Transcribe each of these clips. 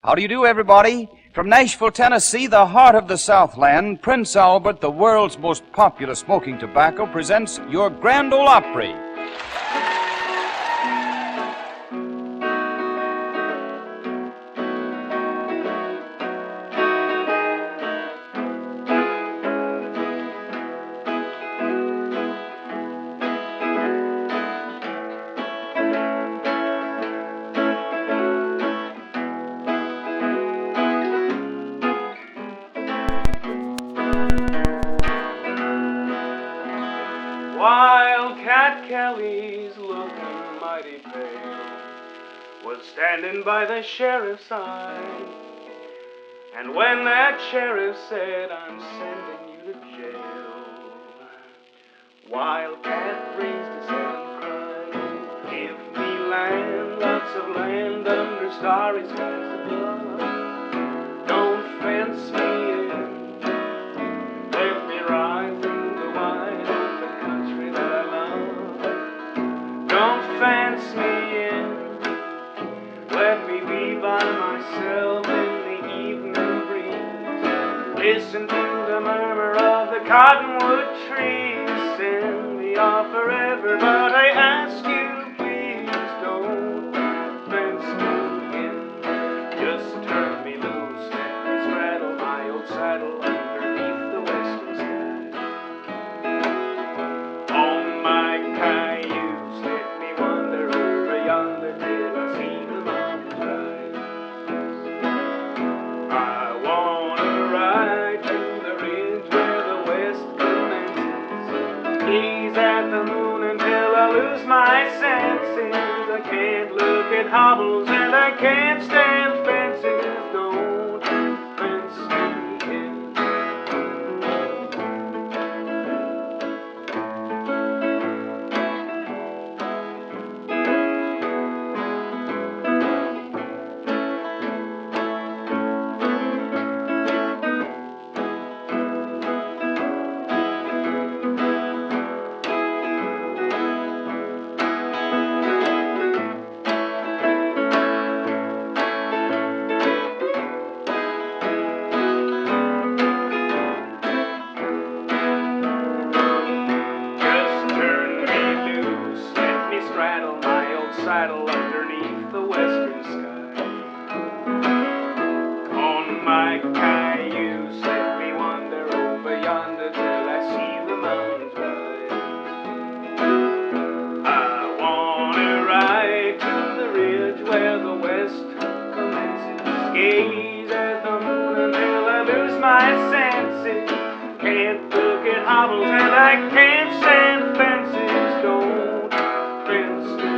How do you do, everybody? From Nashville, Tennessee, the heart of the Southland, Prince Albert, the world's most popular smoking tobacco, presents your Grand Ole Opry. Wildcat Kelly's looking mighty pale, was standing by the sheriff's side. And when that sheriff said, "I'm sending you to jail," Wildcat raised his head and cried, "Give me land, lots of land under starry skies above. Don't fence me in, let me ride through the wide open country that I love. Don't fence me in, let me be by myself in the evening breeze. Listen to the murmur of the cottonwood trees. Send me off forever, but I ask you, please don't fence me in. Just turn me loose, let me straddle my old saddle underneath the western sky. On my cayuse, let me wander over yonder till I see the mountains rise. I wanna ride to the ridge where the west commences, gaze at the moon until I lose my senses. I can't look at hobbles and I can't stand fences. Don't fence me in. Saddle underneath the western sky. On my cayuse, let me wander over yonder till I see the mountains rise. I wanna ride to the ridge where the west commences, gaze at the moon until I lose my senses. Can't look at hobbles and I can't stand fences. Don't fence me.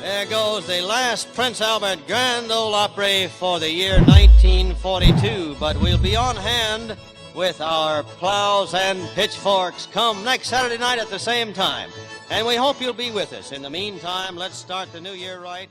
There goes the last Prince Albert Grand Ole Opry for the year 1942, but we'll be on hand with our plows and pitchforks come next Saturday night at the same time. And we hope you'll be with us. In the meantime, let's start the new year right.